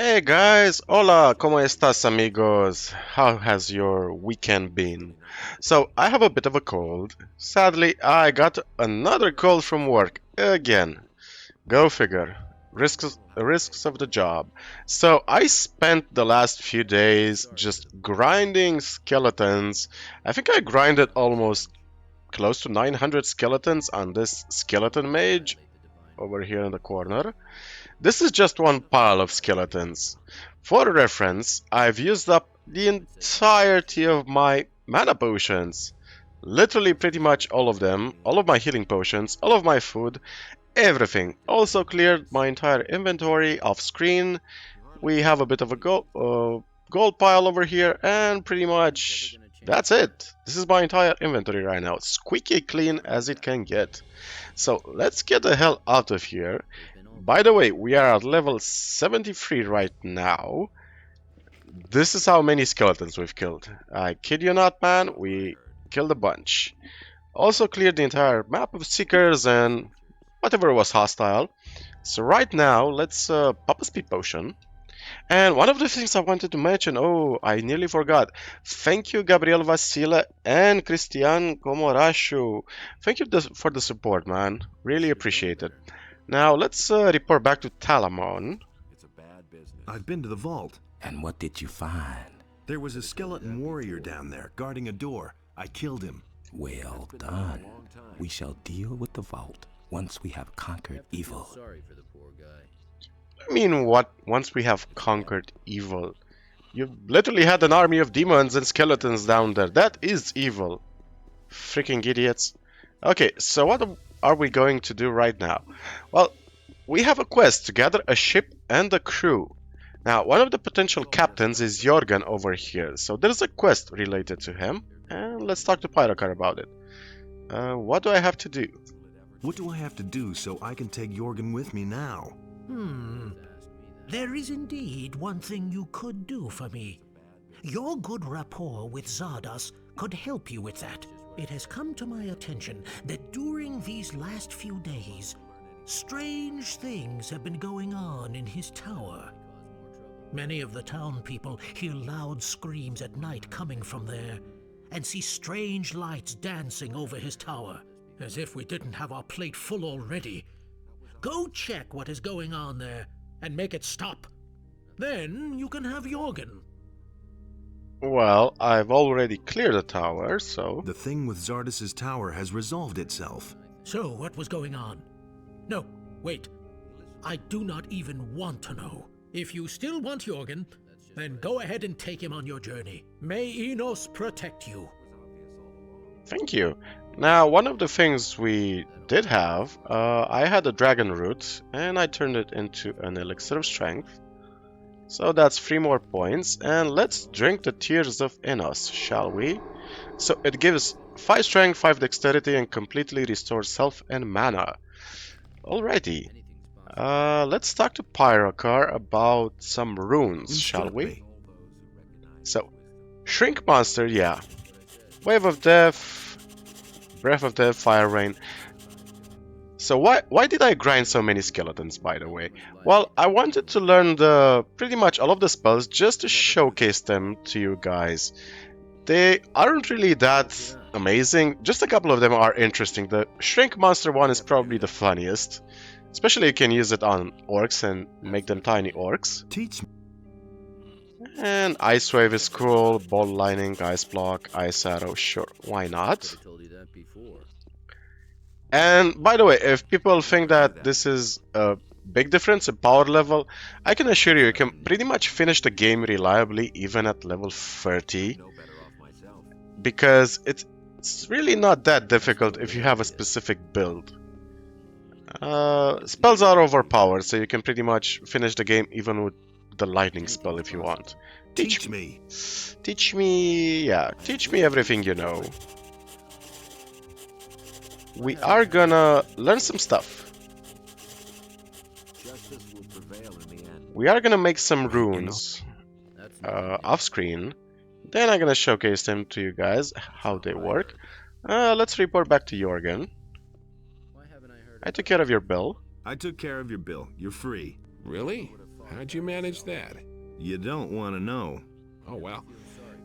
Hey guys, hola, ¿cómo estás amigos? How has your weekend been? So, I have a bit of a cold. Sadly, I got another cold from work again. Go figure. Risks of the job. So, I spent the last few days just grinding skeletons. I think I grinded almost close to 900 skeletons on this skeleton mage over here in the corner. This is just one pile of skeletons. For reference, I've used up the entirety of my mana potions. Literally pretty much all of them, all of my healing potions, all of my food, everything. Also cleared my entire inventory off screen. We have a bit of a gold pile over here, and pretty much that's it. This is my entire inventory right now. Squeaky clean as it can get. So let's get the hell out of here. By the way, we are at level 73 right now. This is how many skeletons we've killed. I kid you not, man, we killed a bunch. Also cleared the entire map of seekers and whatever was hostile. So right now, let's pop a speed potion. And one of the things I wanted to mention, oh, I nearly forgot. Thank you, Gabriel Vasile and Christian Komorashu. Thank you for the support, man. Really appreciate it. Now let's report back to Talamon. I've been to the vault. And what did you find? There was a skeleton warrior down there guarding a door. I killed him. Well done. We shall deal with the vault once we have conquered evil. I mean, what? Once we have conquered evil? You literally had an army of demons and skeletons down there. That is evil. Freaking idiots. Okay, so what are we going to do right now? Well, we have a quest to gather a ship and a crew. Now, one of the potential captains is Jorgen over here, so there's a quest related to him, and let's talk to Pyrocar about it. What do I have to do? What do I have to do so I can take Jorgen with me now? There is indeed one thing you could do for me. Your good rapport with Zardos could help you with that. It has come to my attention that during these last few days, strange things have been going on in his tower. Many of the town people hear loud screams at night coming from there, and see strange lights dancing over his tower, as if we didn't have our plate full already. Go check what is going on there, and make it stop. Then you can have Jorgen. Well, I've already cleared the tower, so... The thing with Zardos' tower has resolved itself. So what was going on? No, wait. I do not even want to know. If you still want Jorgen, then go ahead and take him on your journey. May Enos protect you. Thank you. Now, one of the things we did have, I had a dragon root, and I turned it into an elixir of strength. So that's 3 more points, and let's drink the Tears of Enos, shall we? So it gives 5 strength, 5 dexterity, and completely restores health and mana. Alrighty. Let's talk to Pyrocar about some runes, shall we? So, Shrink Monster, yeah. Wave of Death, Breath of Death, Fire Rain. So why did I grind so many skeletons, by the way? Well, I wanted to learn pretty much all of the spells just to showcase them to you guys. They aren't really that amazing, just a couple of them are interesting. The Shrink Monster one is probably the funniest. Especially you can use it on orcs and make them tiny orcs. Teach me. And Ice Wave is cool, Ball Lightning, Ice Block, Ice Arrow, sure, why not? And by the way, if people think that this is a big difference in power level, I can assure you, you can pretty much finish the game reliably even at level 30. Because it's really not that difficult if you have a specific build. Spells are overpowered, so you can pretty much finish the game even with the lightning spell if you want. Teach me. Teach me, yeah, teach me everything you know. We are gonna learn some stuff. We are gonna make some runes off screen. Then I'm gonna showcase them to you guys, how they work. Let's report back to Jorgen. I took care of your bill. I took care of your bill. You're free. Really? How'd you manage that? You don't want to know. Oh, well,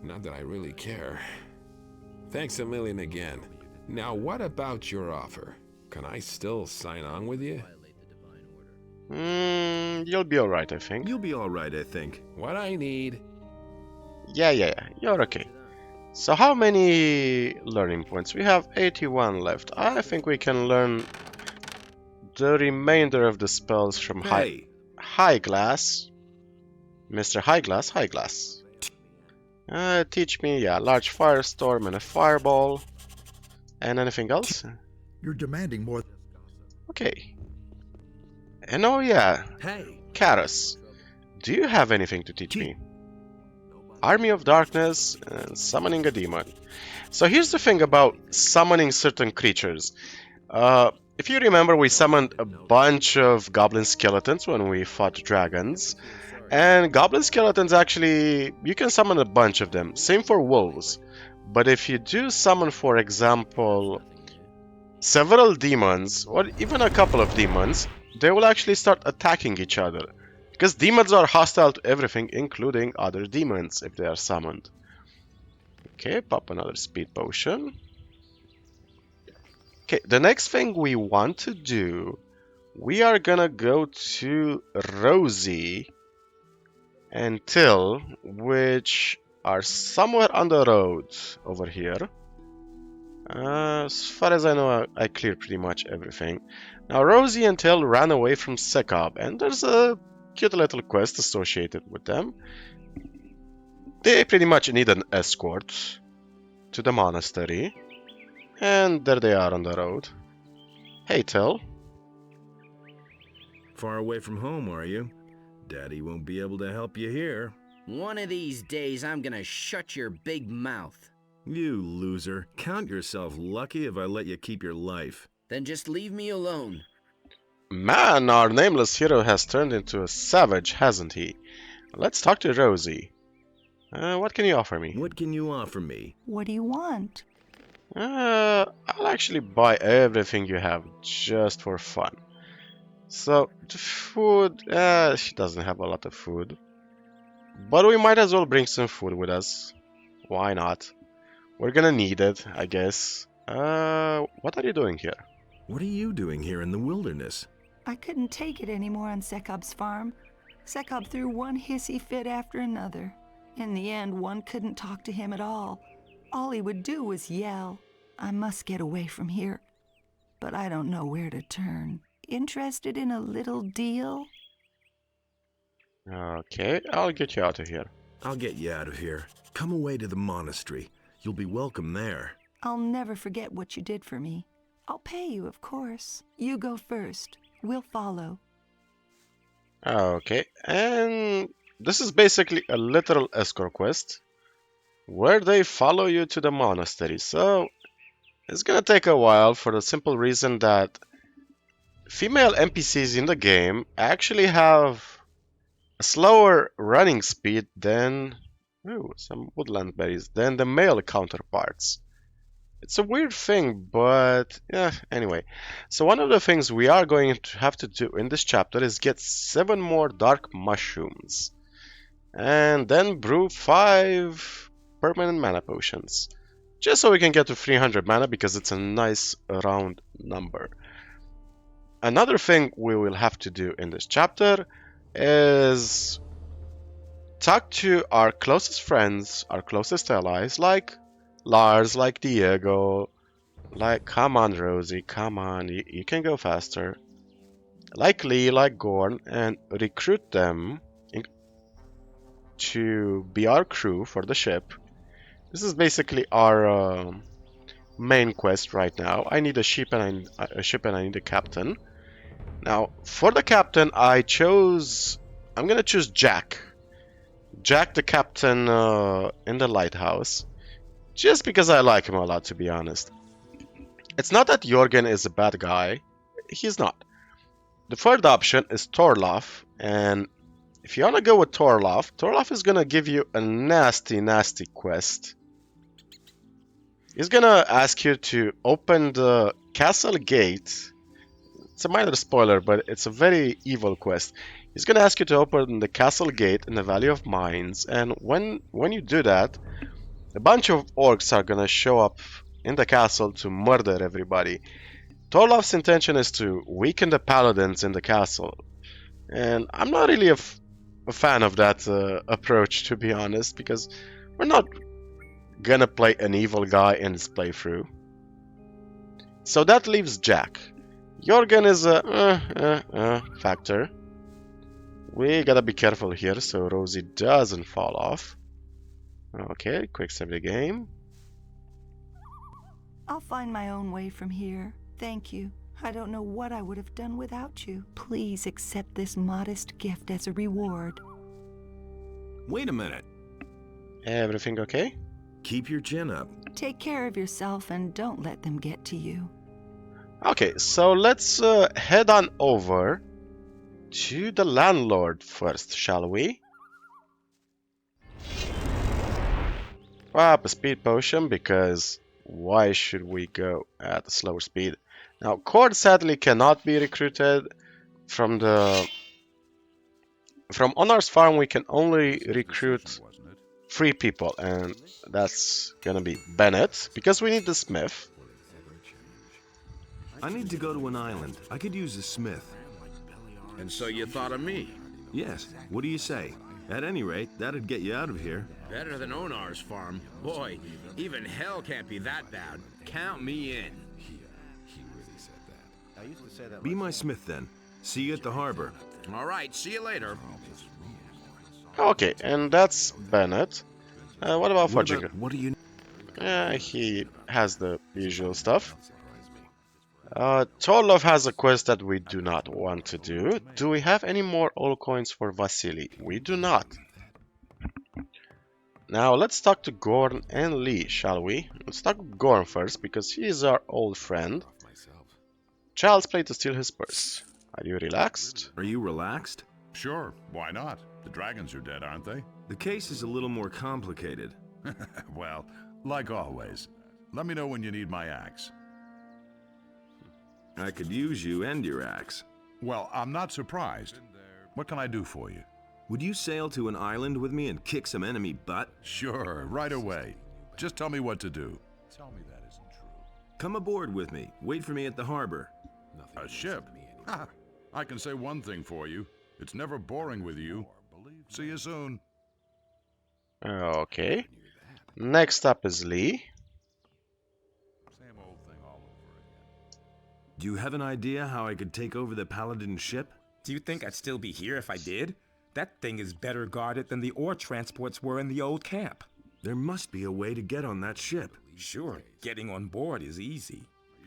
not that I really care. Thanks a million again. Now, what about your offer? Can I still sign on with you? You'll be alright, I think. You'll be all right, I think. What I need... Yeah, you're okay. So how many learning points? We have 81 left. I think we can learn the remainder of the spells from Hey, High Glass. Mr. High Glass. Teach me, yeah, large firestorm and a fireball. And anything else? You're demanding more. Okay. And oh yeah, hey. Karos, do you have anything to teach me? Army of Darkness and summoning a demon. So here's the thing about summoning certain creatures. If you remember, we summoned a bunch of goblin skeletons when we fought dragons. And goblin skeletons actually, you can summon a bunch of them. Same for wolves. But if you do summon, for example, several demons, or even a couple of demons, they will actually start attacking each other. Because demons are hostile to everything, including other demons, if they are summoned. Okay, pop another speed potion. Okay, the next thing we want to do, we are gonna go to Rosie and Till, which are somewhere on the road over here. As far as I know, I cleared pretty much everything. Now, Rosie and Till ran away from Sekab, and there's a cute little quest associated with them. They pretty much need an escort to the monastery. And there they are on the road. Hey, Till. Far away from home, are you? Daddy won't be able to help you here. One of these days, I'm gonna shut your big mouth. You loser. Count yourself lucky if I let you keep your life. Then just leave me alone. Man, our nameless hero has turned into a savage, hasn't he? Let's talk to Rosie. What can you offer me? What can you offer me? What do you want? I'll actually buy everything you have just for fun. So, the food, she doesn't have a lot of food. But we might as well bring some food with us. Why not? We're gonna need it, I guess. What are you doing here? What are you doing here in the wilderness? I couldn't take it anymore on Sekab's farm. Sekab threw one hissy fit after another. In the end, one couldn't talk to him at all. All he would do was yell. I must get away from here, but I don't know where to turn. Interested in a little deal? Okay, I'll get you out of here. I'll get you out of here. Come away to the monastery. You'll be welcome there. I'll never forget what you did for me. I'll pay you, of course. You go first. We'll follow. Okay, and this is basically a literal escort quest where they follow you to the monastery. So it's gonna take a while for the simple reason that female NPCs in the game actually have a slower running speed than some woodland berries than the male counterparts. It's a weird thing, but yeah, anyway. So one of the things we are going to have to do in this chapter is get 7 more dark mushrooms. And then brew 5 permanent mana potions. Just so we can get to 300 mana because it's a nice round number. Another thing we will have to do in this chapter is talk to our closest friends, our closest allies, like Lars, like Diego, like, come on Rosie, come on, you can go faster. Like Lee, like Gorn, and recruit them to be our crew for the ship. This is basically our main quest right now. I need a ship and I need a captain. Now, for the captain, I'm gonna choose Jack. Jack, the captain in the lighthouse. Just because I like him a lot, to be honest. It's not that Jorgen is a bad guy. He's not. The third option is Torloff. And if you want to go with Torloff, Torloff is going to give you a nasty, nasty quest. He's going to ask you to open the castle gate. It's a minor spoiler, but it's a very evil quest. He's gonna ask you to open the castle gate in the Valley of Mines, and when you do that, a bunch of orcs are gonna show up in the castle to murder everybody. Torlov's intention is to weaken the paladins in the castle, and I'm not really a fan of that approach, to be honest, because we're not gonna play an evil guy in this playthrough. So that leaves Jack. Jorgen is a factor. We gotta be careful here so Rosie doesn't fall off. Okay, quick save the game. I'll find my own way from here. Thank you. I don't know what I would have done without you. Please accept this modest gift as a reward. Wait a minute. Everything okay? Keep your chin up. Take care of yourself and don't let them get to you. Okay, so let's head on over to the landlord first, shall we? Up a speed potion, because why should we go at a slower speed? Now, Cord sadly cannot be recruited from Onar's farm. We can only recruit 3 people, and that's gonna be Bennett, because we need the smith. I need to go to an island. I could use a smith. And so you thought of me. Yes, what do you say? At any rate, that'd get you out of here. Better than Onar's farm. Boy, even hell can't be that bad. Count me in. Be my smith then. See you at the harbor. All right, see you later. Okay, and that's Bennett. What about Fudginger? What do you... He has the usual stuff. Torlov has a quest that we do not want to do. Do we have any more old coins for Vasily? We do not. Now let's talk to Gorn and Lee, shall we? Let's talk to Gorn first, because he is our old friend. Child's play to steal his purse. Are you relaxed? Are you relaxed? Sure, why not? The dragons are dead, aren't they? The case is a little more complicated. Well, like always. Let me know when you need my axe. I could use you and your axe. Well, I'm not surprised. What can I do for you? Would you sail to an island with me and kick some enemy butt? Sure, right away. Just tell me what to do. Tell me that isn't true. Come aboard with me. Wait for me at the harbor. A ship? Ha! I can say one thing for you. It's never boring with you. See you soon. Okay. Next up is Lee. Same old thing all over again. Do you have an idea how I could take over the Paladin ship? Do you think I'd still be here if I did? That thing is better guarded than the ore transports were in the old camp. There must be a way to get on that ship. Sure, getting on board is easy.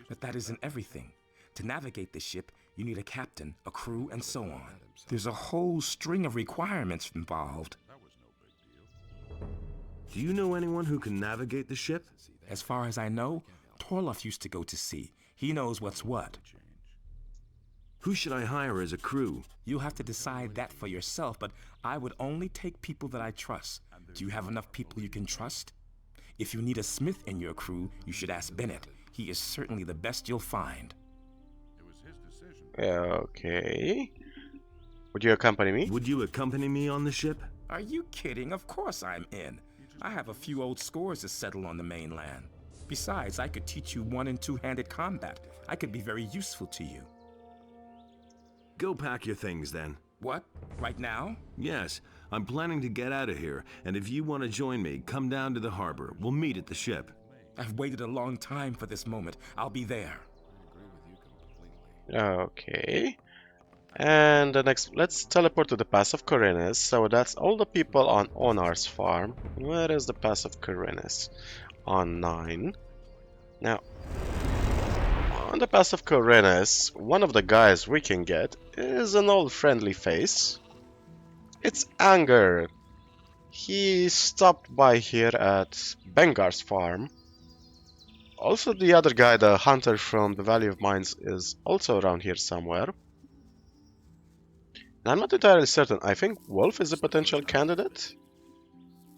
But that isn't everything. To navigate the ship, you need a captain, a crew, and so on. There's a whole string of requirements involved. Do you know anyone who can navigate the ship? As far as I know, Torloff used to go to sea. He knows what's what. Who should I hire as a crew? You'll have to decide that for yourself, but I would only take people that I trust. Do you have enough people you can trust? If you need a smith in your crew, you should ask Bennett. He is certainly the best you'll find. Okay. Would you accompany me? Would you accompany me on the ship? Are you kidding? Of course I'm in. I have a few old scores to settle on the mainland. Besides, I could teach you one- and two-handed combat. I could be very useful to you. Go pack your things then. What? Right now? Yes, I'm planning to get out of here, and if you want to join me, come down to the harbor. We'll meet at the ship. I've waited a long time for this moment. I'll be there. Okay. And the next, let's teleport to the Pass of Khorinis. So that's all the people on Onar's farm. Where is the Pass of Khorinis? On 9. Now, on the Pass of Khorinis, one of the guys we can get is an old friendly face. It's Anger. He stopped by here at Bengar's farm. Also, the other guy, the hunter from the Valley of Mines, is also around here somewhere. I'm not entirely certain. I think Wolf is a potential candidate.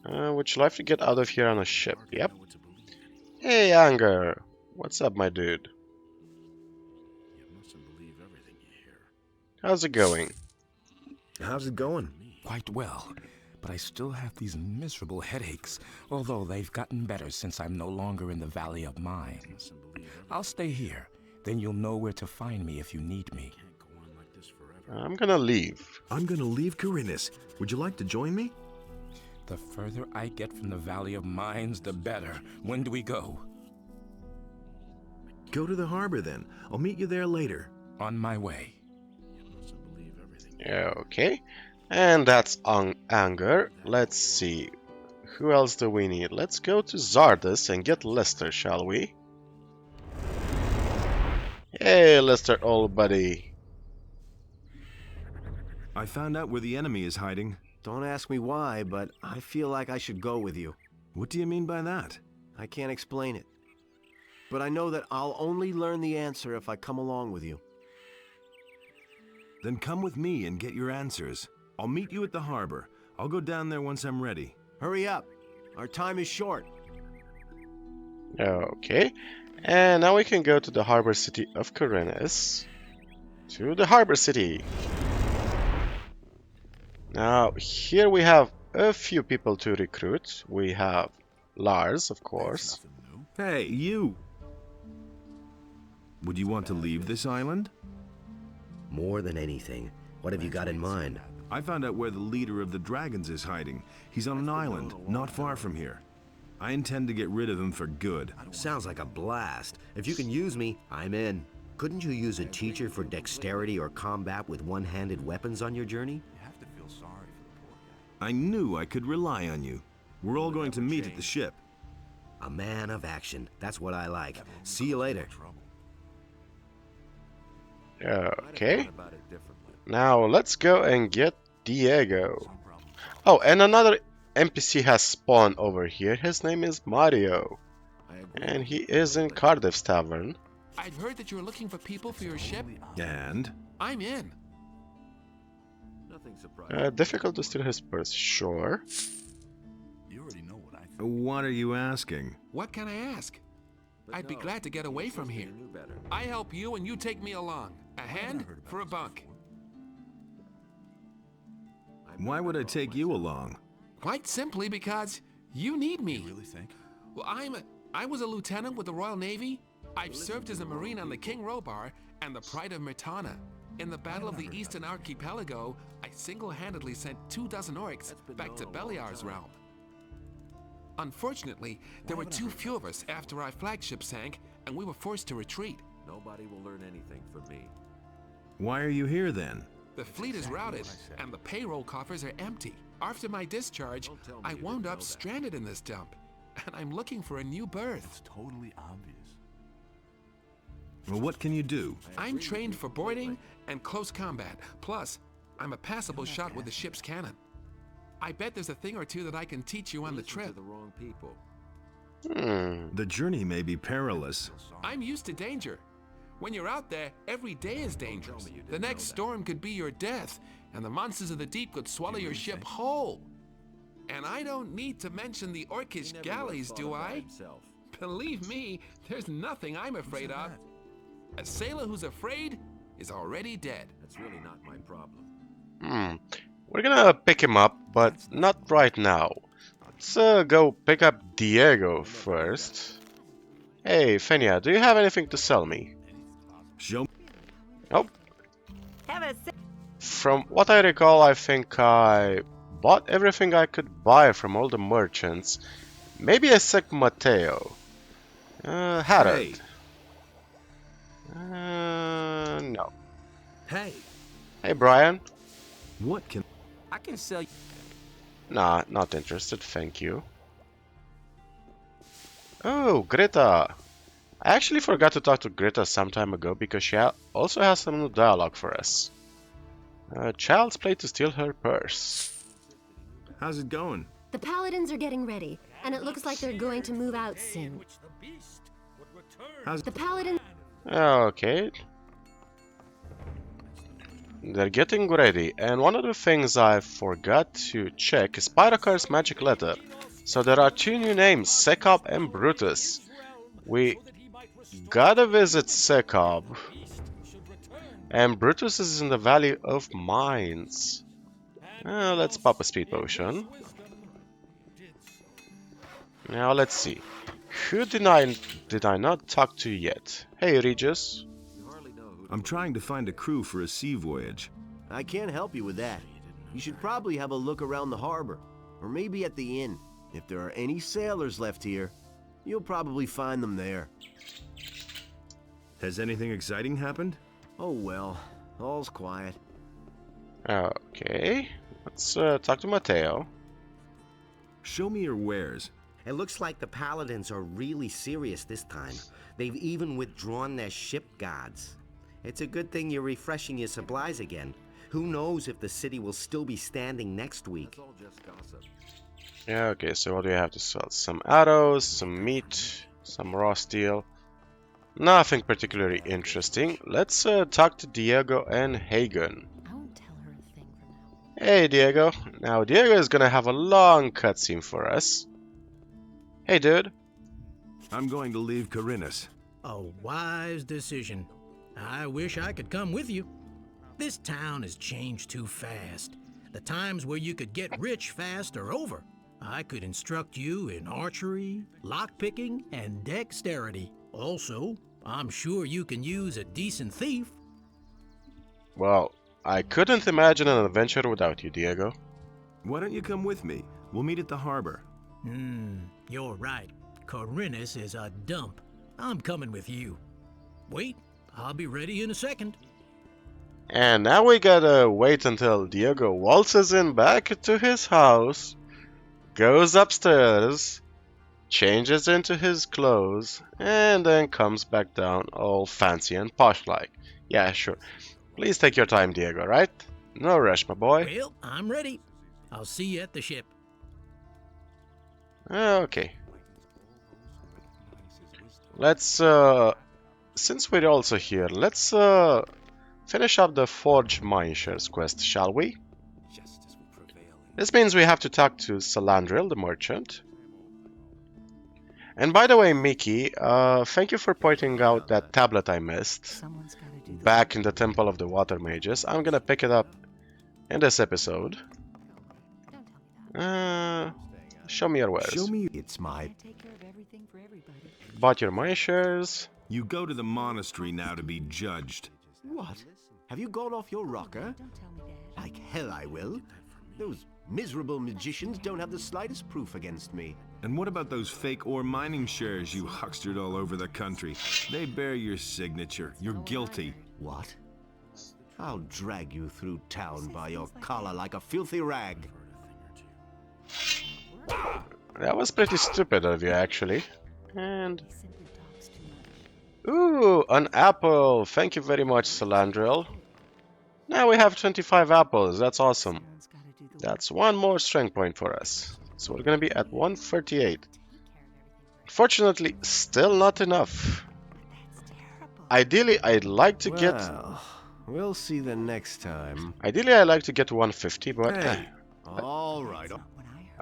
Which life to get out of here on a ship. Yep. Hey, Anger. What's up, my dude? How's it going? How's it going? Quite well, but I still have these miserable headaches, although they've gotten better since I'm no longer in the Valley of Mines. I'll stay here, then you'll know where to find me if you need me. I'm gonna leave. I'm gonna leave Khorinis. Would you like to join me? The further I get from the Valley of Mines, the better. When do we go? Go to the harbor then. I'll meet you there later. On my way. Okay. And that's on anger. Let's see. Who else do we need? Let's go to Zardes and get Lester, shall we? Hey, Lester, old buddy. I found out where the enemy is hiding. Don't ask me why, but I feel like I should go with you. What do you mean by that? I can't explain it. But I know that I'll only learn the answer if I come along with you. Then come with me and get your answers. I'll meet you at the harbor. I'll go down there once I'm ready. Hurry up. Our time is short. Okay. And now we can go to the harbor city of Khorinis. To the harbor city. Now, here we have a few people to recruit. We have Lars, of course. Hey, you! Would you want to leave this island? More than anything, what have you got in mind? I found out where the leader of the dragons is hiding. He's on an island, not far from here. I intend to get rid of him for good. Sounds like a blast. If you can use me, I'm in. Couldn't you use a teacher for dexterity or combat with one-handed weapons on your journey? I knew I could rely on you. We're all going to meet at the ship. A man of action. That's what I like. See you later. Okay. Now let's go and get Diego. Oh, and another NPC has spawned over here. His name is Mario. And he is in Cardiff's Tavern. I've heard that you're looking for people for your ship. And? I'm in. Difficult to steal his purse, sure. You already know what I think. What are you asking? What can I ask? I'd be glad to get away from here. I help you and you take me along. A hand for a bunk. Why would I take you along? Quite simply because you need me. You really think? Well, I was a lieutenant with the Royal Navy. I've served as a Marine on the King Robar and the Pride of Myrtana. In the Battle of the Eastern Archipelago, I single-handedly sent 24 orcs back to Beliar's realm. Unfortunately, there were too few of us after our flagship sank, and we were forced to retreat. Nobody will learn anything from me. Why are you here then? The fleet is routed, and the payroll coffers are empty. After my discharge, I wound up stranded in this dump, and I'm looking for a new berth. It's totally obvious. Well, what can you do? I'm trained for boarding and close combat. Plus, I'm a passable shot with the ship's cannon. I bet there's a thing or two that I can teach you on the trip. The wrong people. The journey may be perilous. I'm used to danger. When you're out there, every day is dangerous. The next storm could be your death, and the monsters of the deep could swallow your ship whole. And I don't need to mention the orcish galleys, do I? Believe me, there's nothing I'm afraid of. A sailor who's afraid is already dead. That's really not my problem. We're gonna pick him up, but not right now. Let's go pick up Diego first. Hey, Fenia, do you have anything to sell me? Show me. Nope. From what I recall, I think I bought everything I could buy from all the merchants. Maybe a Sec Mateo. Harold. No. Hey. Hey, Brian. What can... I can sell you... Nah, not interested, thank you. Oh, Greta. I actually forgot to talk to Greta some time ago because she also has some new dialogue for us. Child's play to steal her purse. How's it going? The paladins are getting ready, and it looks like they're going to move out soon. How's the paladin? Okay. They're getting ready, and one of the things I forgot to check is Pyrocar's magic letter. So there are two new names, Sekob and Brutus. We gotta visit Sekob, and Brutus is in the Valley of Mines. Let's pop a speed potion. Now let's see. Who did I not talk to yet? Hey, Regis. I'm trying to find a crew for a sea voyage. I can't help you with that. You should probably have a look around the harbor, or maybe at the inn. If there are any sailors left here, you'll probably find them there. Has anything exciting happened? Oh well, all's quiet. Okay, let's talk to Matteo. Show me your wares. It looks like the paladins are really serious this time. They've even withdrawn their ship guards. It's a good thing you're refreshing your supplies again. Who knows if the city will still be standing next week. Yeah, okay, so what do you have to sell? Some arrows, some meat, some raw steel. Nothing particularly interesting. Let's talk to Diego and Hagen. Hey, Diego. Now, Diego is gonna have a long cutscene for us. Hey, dude. I'm going to leave Khorinis. A wise decision. I wish I could come with you. This town has changed too fast. The times where you could get rich fast are over. I could instruct you in archery, lockpicking, and dexterity. Also, I'm sure you can use a decent thief. Well, I couldn't imagine an adventure without you, Diego. Why don't you come with me? We'll meet at the harbor. You're right. Khorinis is a dump. I'm coming with you. Wait, I'll be ready in a second. And now we gotta wait until Diego waltzes in back to his house, goes upstairs, changes into his clothes, and then comes back down all fancy and posh-like. Yeah, sure. Please take your time, Diego, right? No rush, my boy. Well, I'm ready. I'll see you at the ship. Okay. Let's, since we're also here, let's finish up the Forge Mineshares quest, shall we? This means we have to talk to Salandril, the merchant. And by the way, Mickey, thank you for pointing out that tablet I missed back in the Temple of the Water Mages. I'm gonna pick it up in this episode. Show me your wares. Show me. It's my... Bought your Mineshares. You go to the monastery now to be judged. What? Have you gone off your rocker? Like hell I will. Those miserable magicians don't have the slightest proof against me. And what about those fake ore mining shares you huckstered all over the country? They bear your signature. You're guilty. What? I'll drag you through town by your collar like a filthy rag. That was pretty stupid of you, actually. And... ooh, an apple! Thank you very much, Salandril. Now we have 25 apples. That's awesome. That's one more strength point for us. So we're gonna be at 138. Fortunately, still not enough. Ideally, I'd like to get... well, we'll see the next time. Ideally, I'd like to get to 150, but... Hey. All right.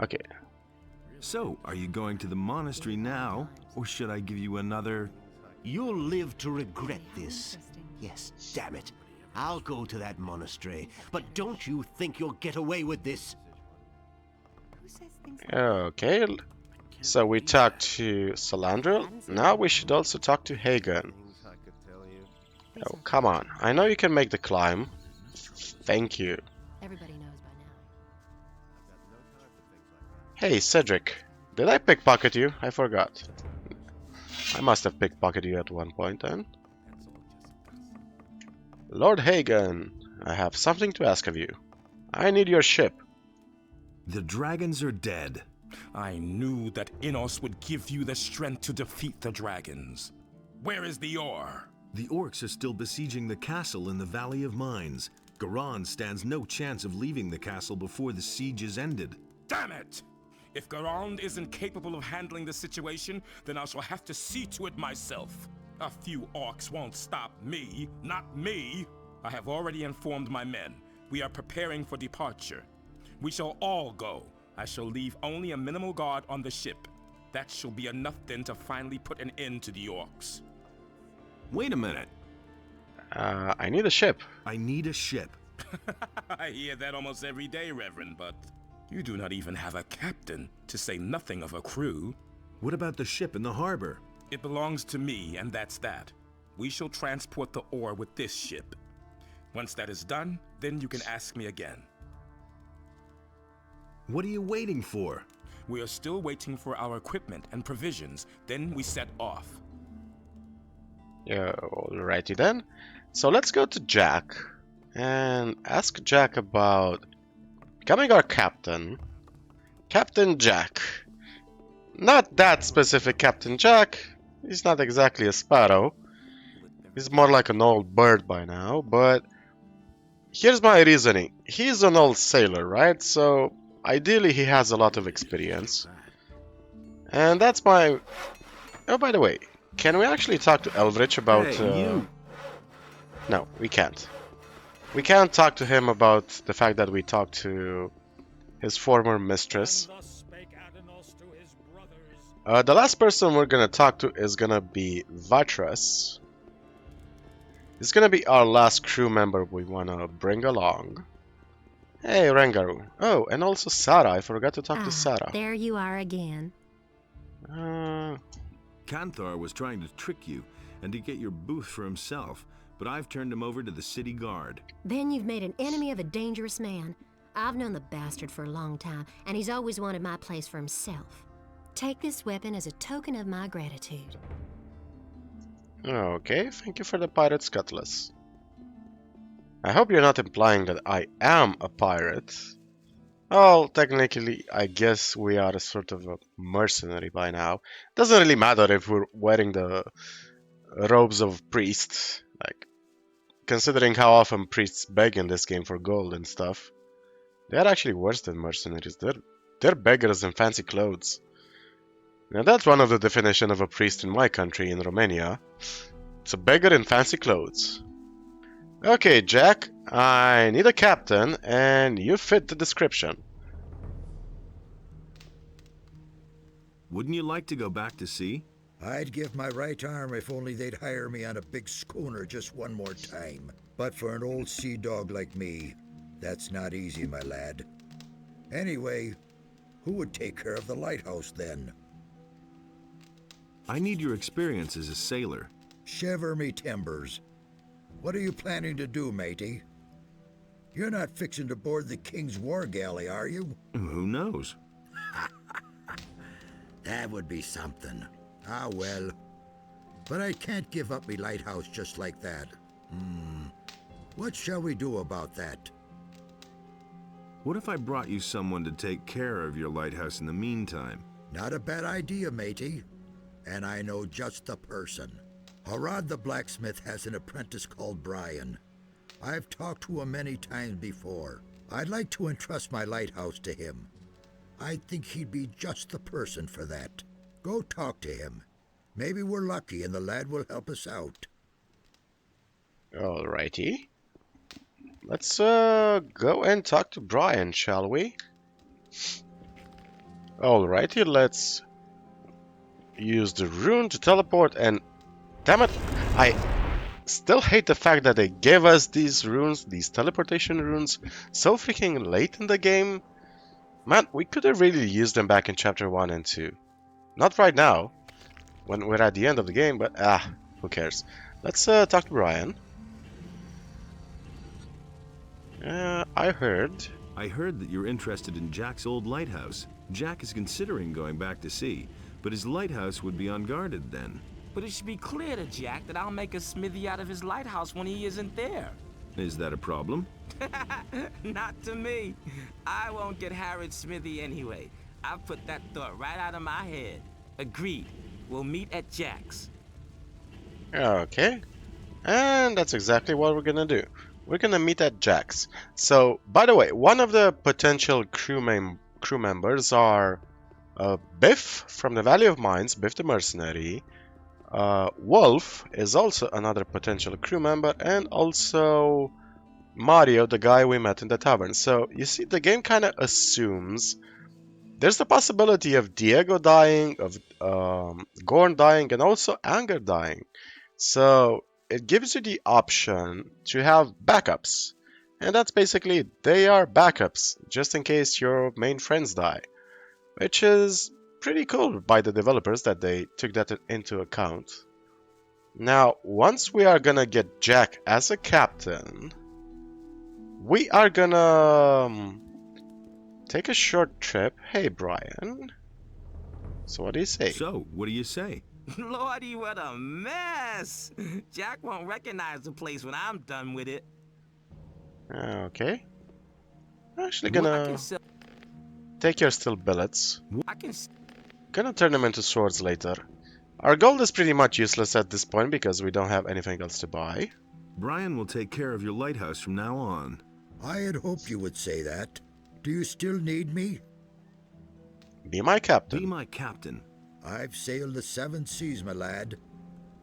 Okay. So, are you going to the monastery now, or should I give you another... You'll live to regret this. Yes, damn it. I'll go to that monastery, but don't you think you'll get away with this? Okay, so we talked to Salandril. Now we should also talk to Hagen. Oh, come on. I know you can make the climb. Thank you. Everybody knows by now. Hey, Cedric. Did I pickpocket you? I forgot. I must have pickpocketed you at one point then. Lord Hagen, I have something to ask of you. I need your ship. The dragons are dead. I knew that Innos would give you the strength to defeat the dragons. Where is the ore? The orcs are still besieging the castle in the Valley of Mines. Garan stands no chance of leaving the castle before the siege is ended. Damn it! If Garand isn't capable of handling the situation, then I shall have to see to it myself. A few orcs won't stop me, not me. I have already informed my men. We are preparing for departure. We shall all go. I shall leave only a minimal guard on the ship. That shall be enough then to finally put an end to the orcs. Wait a minute. I need a ship. I need a ship. I hear that almost every day, Reverend, but you do not even have a captain, to say nothing of a crew. What about the ship in the harbor? It belongs to me, and that's that. We shall transport the ore with this ship. Once that is done, then you can ask me again. What are you waiting for? We are still waiting for our equipment and provisions, then we set off. Yeah, alrighty then. So let's go to Jack and ask Jack about becoming our captain. Captain Jack. Not that specific Captain Jack. He's not exactly a sparrow. He's more like an old bird by now, but here's my reasoning. He's an old sailor, right? So ideally he has a lot of experience. And that's my... Oh, by the way, can we actually talk to Eldritch about... No, we can't. We can't talk to him about the fact that we talked to his former mistress. The last person we're gonna talk to is gonna be Vatras. He's gonna be our last crew member we wanna bring along. Hey, Rangaru. Oh, and also Sarah. I forgot to talk to Sarah. There you are again. Kanthar was trying to trick you and to get your booth for himself, but I've turned him over to the city guard. Then you've made an enemy of a dangerous man. I've known the bastard for a long time, and he's always wanted my place for himself. Take this weapon as a token of my gratitude. Okay, thank you for the pirate's cutlass. I hope you're not implying that I am a pirate. Well, technically, I guess we are a sort of a mercenary by now. Doesn't really matter if we're wearing the robes of priests. Like, considering how often priests beg in this game for gold and stuff. They're actually worse than mercenaries. They're beggars in fancy clothes. Now that's one of the definition of a priest in my country, in Romania. It's a beggar in fancy clothes. Okay, Jack, I need a captain, and you fit the description. Wouldn't you like to go back to sea? I'd give my right arm if only they'd hire me on a big schooner just one more time. But for an old sea dog like me, that's not easy, my lad. Anyway, who would take care of the lighthouse then? I need your experience as a sailor. Shiver me timbers. What are you planning to do, matey? You're not fixing to board the King's War Galley, are you? Who knows? That would be something. Ah, well. But I can't give up me lighthouse just like that. What shall we do about that? What if I brought you someone to take care of your lighthouse in the meantime? Not a bad idea, matey. And I know just the person. Harad the blacksmith has an apprentice called Brian. I've talked to him many times before. I'd like to entrust my lighthouse to him. I think he'd be just the person for that. Go talk to him. Maybe we're lucky and the lad will help us out. Alrighty. Let's go and talk to Brian, shall we? Alrighty, let's use the rune to teleport, and damn it, I still hate the fact that they gave us these runes, these teleportation runes, so freaking late in the game. Man, we could have really used them back in chapter 1 and 2. Not right now, when we're at the end of the game, but who cares. Let's talk to Brian. I heard that you're interested in Jack's old lighthouse. Jack is considering going back to sea, but his lighthouse would be unguarded then. But it should be clear to Jack that I'll make a smithy out of his lighthouse when he isn't there. Is that a problem? Not to me. I won't get Harrod's smithy anyway. I've put that thought right out of my head. Agreed. We'll meet at Jack's. Okay. And that's exactly what we're gonna do. We're gonna meet at Jack's. So, by the way, one of the potential crew members are Biff from the Valley of Mines, Biff the Mercenary. Wolf is also another potential crew member, and also Mario, the guy we met in the tavern. So, you see, the game kind of assumes there's the possibility of Diego dying, of Gorn dying, and also Anger dying. So, it gives you the option to have backups. And that's basically it. They are backups, just in case your main friends die. Which is pretty cool by the developers that they took that into account. Now, once we are gonna get Jack as a captain, we are gonna take a short trip. Hey, Brian. So what do you say? So, what do you say? Lordy, what a mess! Jack won't recognize the place when I'm done with it. Okay. I'm actually gonna take your steel billets. Gonna turn them into swords later. Our gold is pretty much useless at this point because we don't have anything else to buy. Brian will take care of your lighthouse from now on. I had hoped you would say that. Do you still need me? Be my captain. Be my captain. I've sailed the 7 seas, my lad,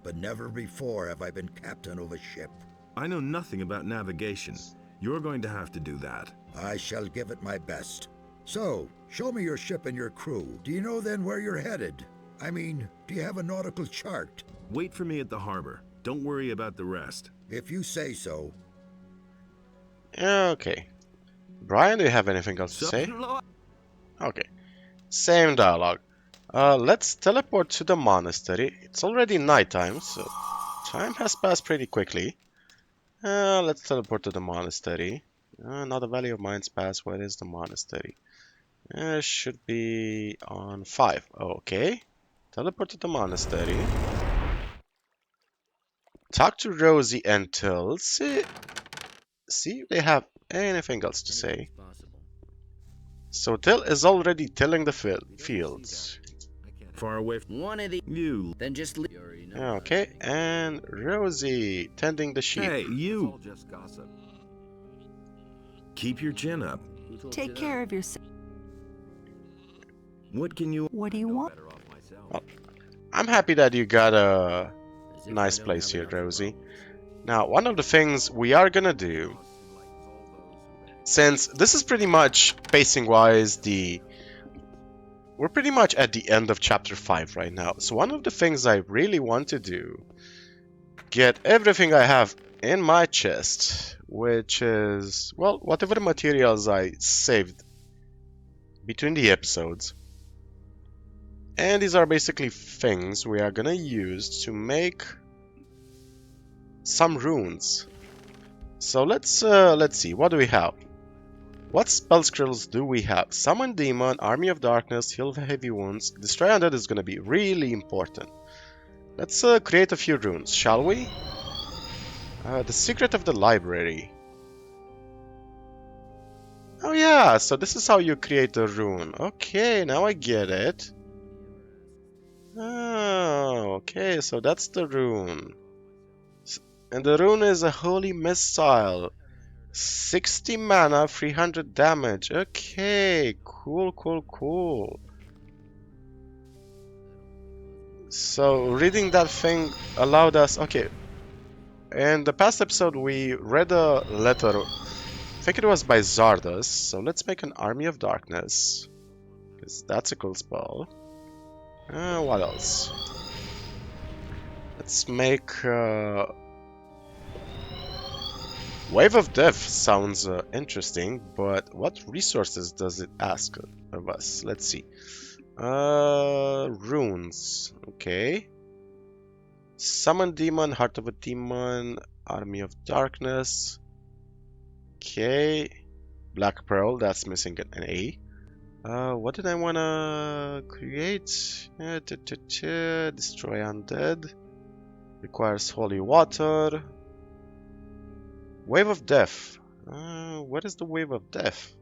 but never before have I been captain of a ship. I know nothing about navigation. You're going to have to do that. I shall give it my best. So, show me your ship and your crew. Do you know then where you're headed? I mean, do you have a nautical chart? Wait for me at the harbor. Don't worry about the rest. If you say so. Okay. Brian, do you have anything else to say? Okay. Same dialogue. Let's teleport to the monastery. It's already nighttime, so time has passed pretty quickly. Let's teleport to the monastery. Now the Valley of Mines Pass. Where is the monastery? Should be on 5. Okay. Teleport to the monastery. Talk to Rosie and Till. See if they have anything else to say. So Till is already tilling the fields. Far away from one of the you. Then just leave. Okay, and Rosie tending the sheep. Hey, you. Keep your chin up. Take care of yourself. What can you... What do you want? Well, I'm happy that you got a nice place here, Rosie. Now, one of the things we are gonna do, since this is pretty much pacing-wise we're pretty much at the end of chapter 5 right now. So one of the things I really want to do, get everything I have in my chest, which is, well, whatever materials I saved between the episodes. And these are basically things we are gonna use to make some runes. So let's see, what do we have? What spell skills do we have? Summon Demon, Army of Darkness, Heal Heavy Wounds. Destroy Undead is going to be really important. Let's create a few runes, shall we? The Secret of the Library. Oh yeah, so this is how you create a rune. Okay, now I get it. Oh, okay, so that's the rune. And the rune is a Holy Missile. 60 mana, 300 damage. Okay, cool. So reading that thing allowed us... Okay, in the past episode we read a letter. I think it was by Zardas. So let's make an Army of Darkness, because that's a cool spell. What else? Let's make... Wave of Death sounds interesting, but what resources does it ask of us? Let's see. Runes. Okay. Summon Demon, Heart of a Demon, Army of Darkness. Okay. Black Pearl, that's missing an A. What did I want to create? Destroy Undead. Requires Holy Water. Wave of Death. What is the Wave of Death?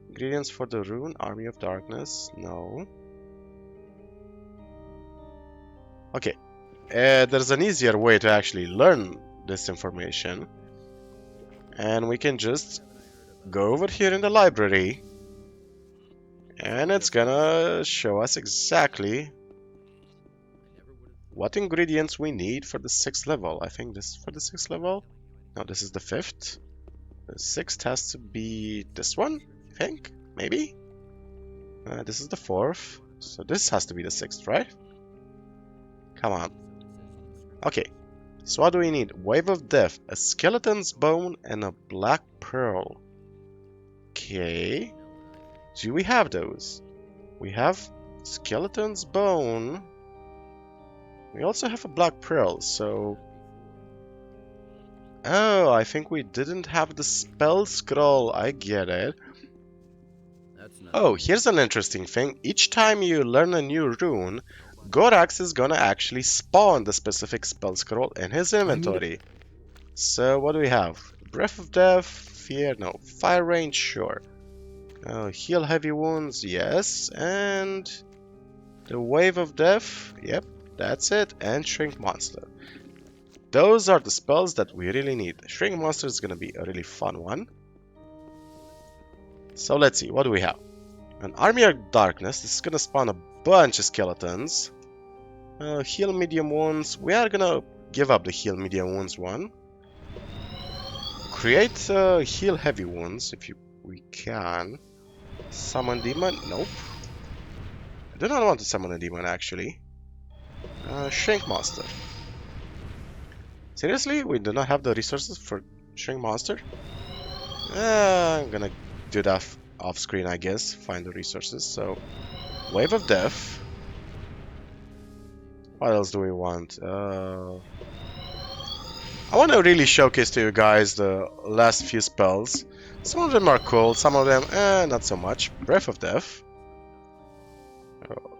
Ingredients for the rune, Army of Darkness. No. Okay. There's an easier way to actually learn this information. And we can just go over here in the library. And it's gonna show us exactly what ingredients we need for the 6th level. I think this is for the 6th level. No, this is the 5th. The 6th has to be this one, I think. Maybe? This is the 4th. So this has to be the 6th, right? Come on. Okay. So what do we need? Wave of Death, a skeleton's bone, and a black pearl. Okay. Do we have those? We have skeleton's bone. We also have a black pearl, so... Oh, I think we didn't have the spell scroll. I get it. Oh, here's an interesting thing. Each time you learn a new rune, Gorax is gonna actually spawn the specific spell scroll in his inventory. So what do we have? Breath of Death, Fear, no. Fire Range, sure. Heal heavy wounds, yes. And the Wave of Death, yep, that's it. And Shrink Monster. Those are the spells that we really need. Shrink Monster is gonna be a really fun one. So let's see, what do we have? An Army of Darkness. This is gonna spawn a bunch of skeletons. Heal medium wounds. We are gonna give up the heal medium wounds one. Create heal heavy wounds if we can. Summon demon? Nope. I do not want to summon a demon actually. Shrink monster. Seriously? We do not have the resources for shrink monster? I'm gonna do that off screen, I guess. Find the resources. So, Wave of Death. What else do we want? I want to really showcase to you guys the last few spells. Some of them are cool, some of them not so much. Breath of Death.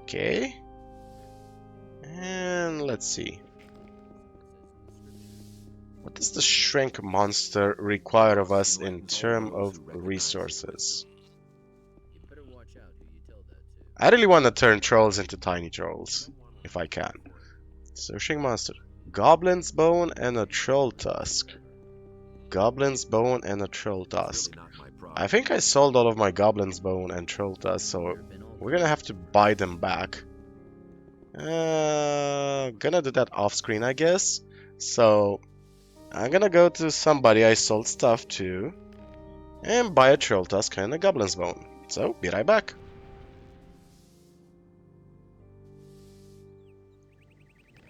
Okay. And let's see. What does the Shrink Monster require of us in terms of resources? I really want to turn trolls into tiny trolls, if I can. So, Shrink Monster. Goblin's Bone and a Troll Tusk. Goblin's Bone and a Troll Tusk. I think I sold all of my Goblin's Bone and Troll Tusk, so we're gonna have to buy them back. Gonna do that off screen, I guess. So, I'm gonna go to somebody I sold stuff to and buy a Troll Tusk and a Goblin's Bone. So, be right back.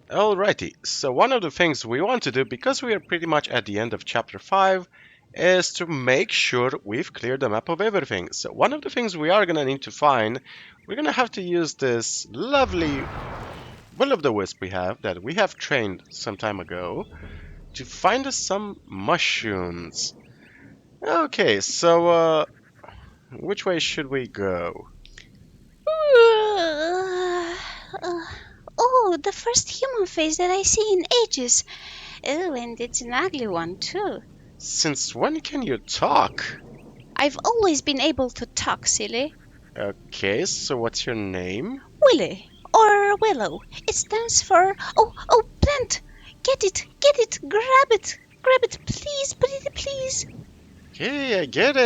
Alrighty, so one of the things we want to do, because we are pretty much at the end of chapter 5, is to make sure we've cleared the map of everything. So one of the things we are gonna need to find, we're gonna have to use this lovely will-o-the-wisp we have trained some time ago, to find us some mushrooms. Okay, so which way should we go? Oh, the first human face that I see in ages. Oh, and it's an ugly one, too. Since when can you talk? I've always been able to talk, silly. Okay, so what's your name? Willy, or Willow. It stands for... Oh, plant! Get it, grab it, please, pretty please. Okay, I get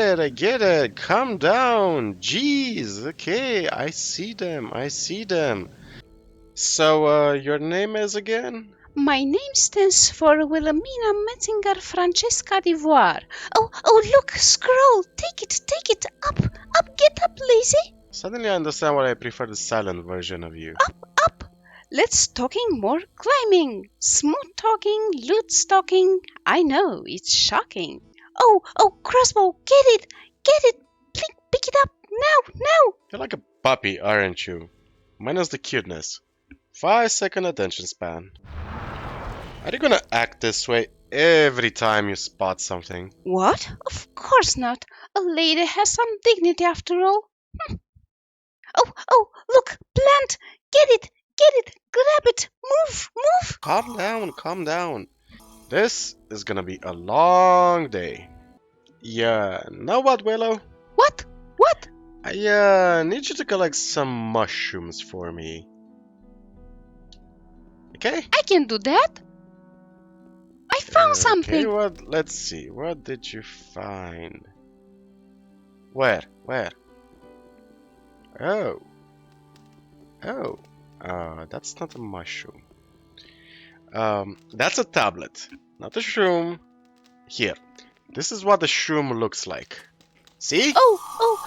it. Calm down. Jeez, okay, I see them. So, your name is again? My name stands for Wilhelmina Metzinger Francesca d'Ivoire. Oh, look, scroll. Take it. Up, get up, lazy. Suddenly I understand why I prefer the silent version of you. Up. Let's talking more climbing. Smooth talking, loot stalking. I know, it's shocking. Oh, crossbow, get it. Pick it up, now. You're like a puppy, aren't you? Minus the cuteness. 5-second attention span. Are you gonna act this way every time you spot something? What? Of course not. A lady has some dignity after all. Oh, look, plant! Get it! Grab it! Move! Calm down. This is gonna be a long day. Yeah, know what, Willow? What? I need you to collect some mushrooms for me. Okay? I can do that. I found something. Okay, let's see. What did you find? Where? Oh, that's not a mushroom. That's a tablet, not a shroom. Here, this is what the shroom looks like. See? Oh,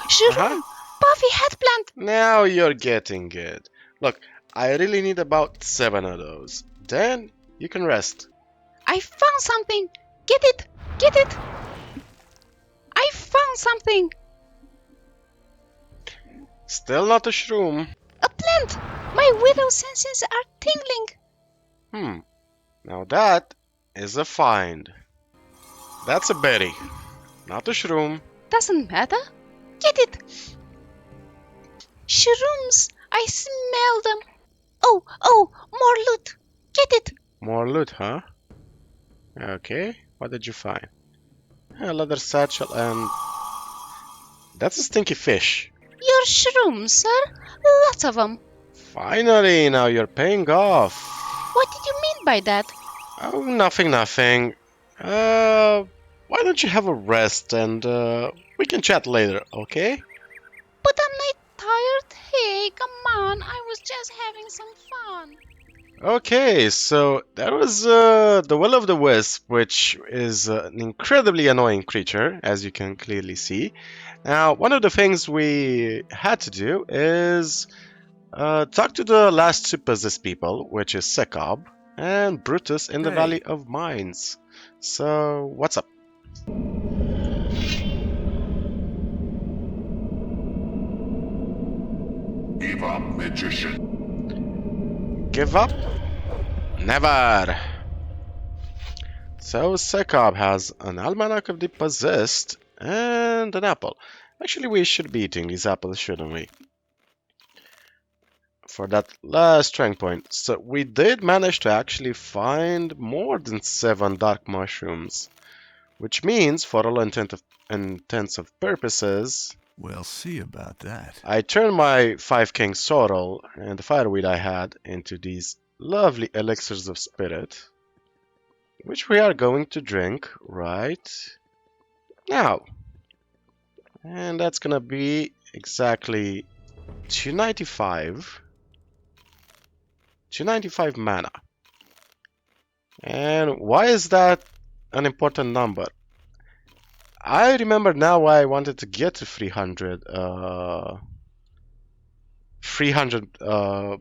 shroom. Puffy head plant. Now you're getting it. Look, I really need about 7 of those. Then you can rest. I found something! Get it! Get it! I found something! Still not a shroom. A plant! My widow senses are tingling. Now that is a find. That's a berry, not a shroom. Doesn't matter. Get it! Shrooms! I smell them. Oh, more loot. Get it! More loot, huh? Okay, what did you find? A leather satchel and... That's a stinky fish. Your shrooms, sir. Lots of them. Finally, now you're paying off. What did you mean by that? Oh, nothing. Why don't you have a rest and we can chat later, okay? But I'm not tired. Hey, come on. I was just having some fun. Okay, so that was the will-o-the-wisp, which is an incredibly annoying creature, as you can clearly see. Now, one of the things we had to do is talk to the last two possessed people, which is Sekob and Brutus in the Valley of Mines. So, what's up? Give up, magician. Give up? Never! So Sekob has an Almanac of the Possessed and an apple. Actually, we should be eating these apples, shouldn't we? For that last strength point. So we did manage to actually find more than 7 dark mushrooms. Which means, for all intents of purposes... We'll see about that. I turned my 5 King Sorrel and the fireweed I had into these lovely elixirs of spirit, which we are going to drink right now. And that's gonna be exactly 295 mana. And why is that an important number? I remember now why I wanted to get to 300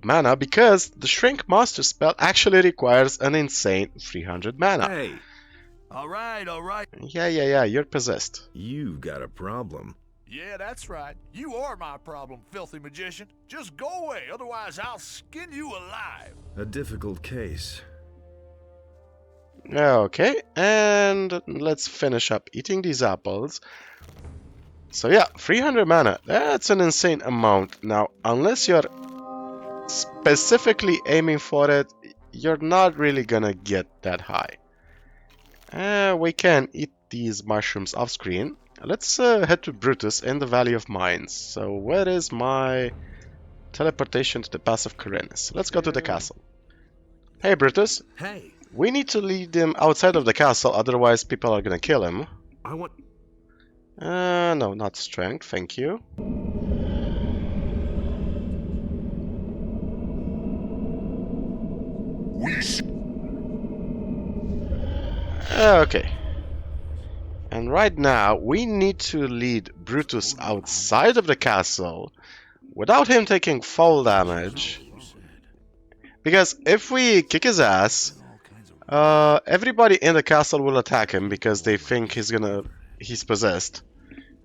mana, because the Shrink Master spell actually requires an insane 300 mana. Hey! Alright. Yeah, you're possessed. You've got a problem. Yeah, that's right. You are my problem, filthy magician. Just go away, otherwise I'll skin you alive. A difficult case. Okay, and let's finish up eating these apples. So yeah, 300 mana, that's an insane amount. Now, unless you're specifically aiming for it, you're not really gonna get that high. We can eat these mushrooms off screen. Let's head to Brutus in the Valley of Mines. So where is my teleportation to the Pass of Khorinis? Let's go to the castle. Hey Brutus. Hey. We need to lead him outside of the castle, otherwise people are gonna kill him. I want... No, not strength, thank you. Okay. And right now, we need to lead Brutus outside of the castle without him taking fall damage. Because if we kick his ass, everybody in the castle will attack him because they think he's possessed.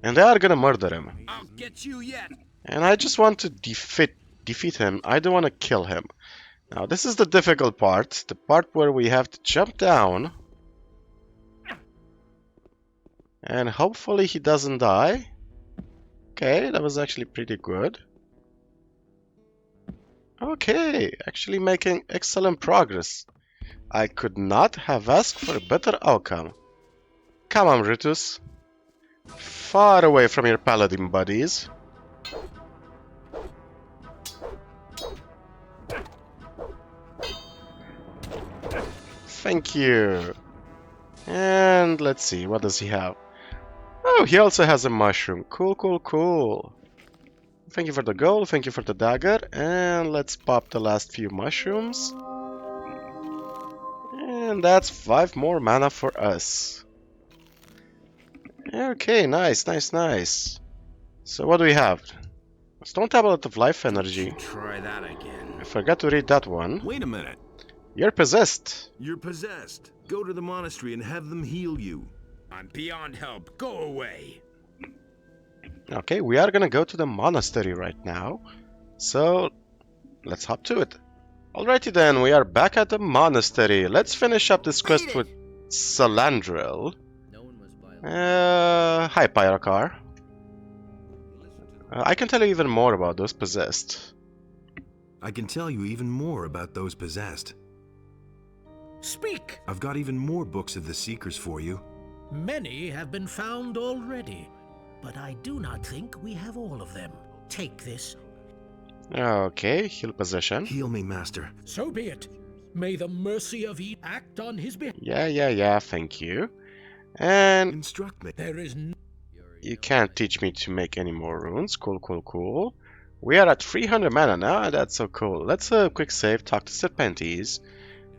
And they are gonna murder him. I'll get you yet. And I just want to defeat him. I don't want to kill him. Now this is the difficult part. The part where we have to jump down. And hopefully he doesn't die. Okay, that was actually pretty good. Okay, actually making excellent progress. I could not have asked for a better outcome. Come on, Brutus. Far away from your paladin buddies. Thank you. And let's see, what does he have? Oh, he also has a mushroom. Cool. Thank you for the gold, thank you for the dagger. And let's pop the last few mushrooms. And that's 5 more mana for us. Okay, nice. So what do we have? Stone tablet of life energy. Try that again. I forgot to read that one. Wait a minute. You're possessed. You're possessed. Go to the monastery and have them heal you. I'm beyond help. Go away. Okay, we are gonna go to the monastery right now. So, let's hop to it. Alrighty then, we are back at the monastery. Let's finish up this quest with Salandril. Hi, Pyrocar. I can tell you even more about those possessed. I can tell you even more about those possessed. Speak! I've got even more books of the Seekers for you. Many have been found already, but I do not think we have all of them. Take this. Okay, heal possession. Heal me, Master. So be it. May the mercy of Eve act on his behalf. Yeah, thank you. And instruct me. There is you can't teach me to make any more runes. Cool. We are at 300 mana now, and that's so cool. Let's quick save, talk to Serpentes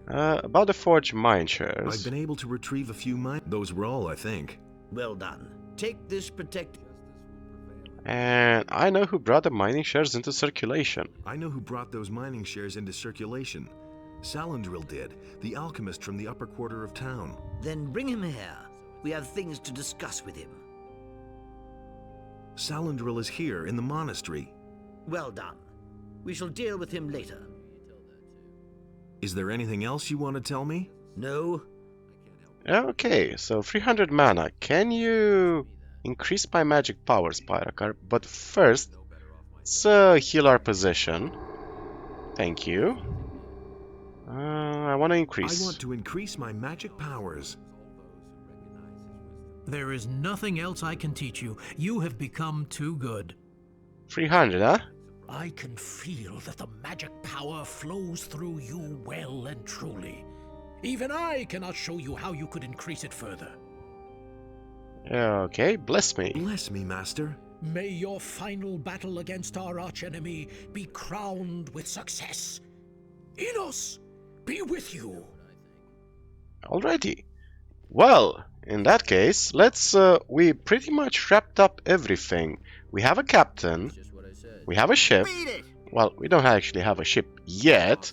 about the forged mine shares. I've been able to retrieve a few mine. Those were all, I think. Well done. Take this protect. And I know who brought the mining shares into circulation. I know who brought those mining shares into circulation. Salandril did, the alchemist from the upper quarter of town. Then bring him here. We have things to discuss with him. Salandril is here in the monastery. Well done. We shall deal with him later. Is there anything else you want to tell me? No. Okay, so 300 mana. Can you increase my magic powers, Pyrocar? But first, let's heal our position. Thank you. I want to increase. I want to increase my magic powers. There is nothing else I can teach you. You have become too good. 300, huh? I can feel that the magic power flows through you well and truly. Even I cannot show you how you could increase it further. Okay, bless me. Bless me, Master. May your final battle against our archenemy be crowned with success. Enos, be with you. Alrighty. Well, in that case, let's we pretty much wrapped up everything. We have a captain. We have a ship. Well, we don't actually have a ship yet.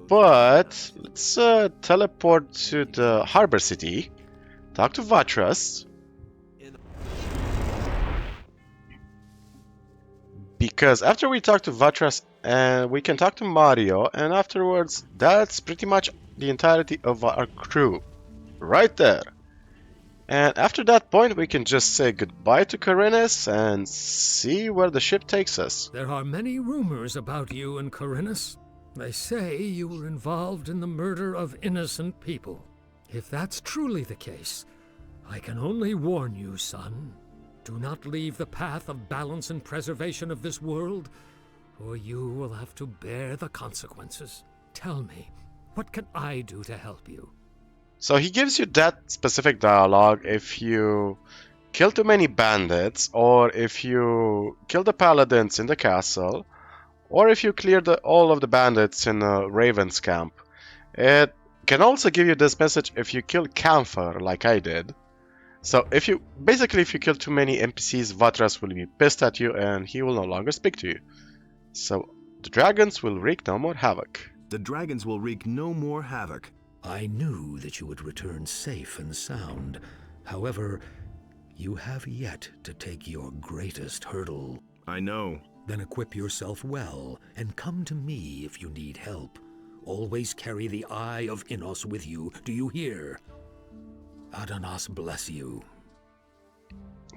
But let's teleport to the harbor city. Talk to Vatras. Because after we talk to Vatras, we can talk to Mario, and afterwards, that's pretty much the entirety of our crew. Right there. And after that point, we can just say goodbye to Khorinis and see where the ship takes us. There are many rumors about you and Khorinis. They say you were involved in the murder of innocent people. If that's truly the case, I can only warn you, son. Do not leave the path of balance and preservation of this world, or you will have to bear the consequences. Tell me, what can I do to help you? So he gives you that specific dialogue if you kill too many bandits, or if you kill the paladins in the castle, or if you clear all of the bandits in Raven's camp. It can also give you this message if you kill Camphor, like I did. So if you kill too many NPCs, Vatras will be pissed at you and he will no longer speak to you. So the dragons will wreak no more havoc. The dragons will wreak no more havoc. I knew that you would return safe and sound. However, you have yet to take your greatest hurdle. I know. Then equip yourself well and come to me if you need help. Always carry the Eye of Innos with you. Do you hear? Adanos bless you.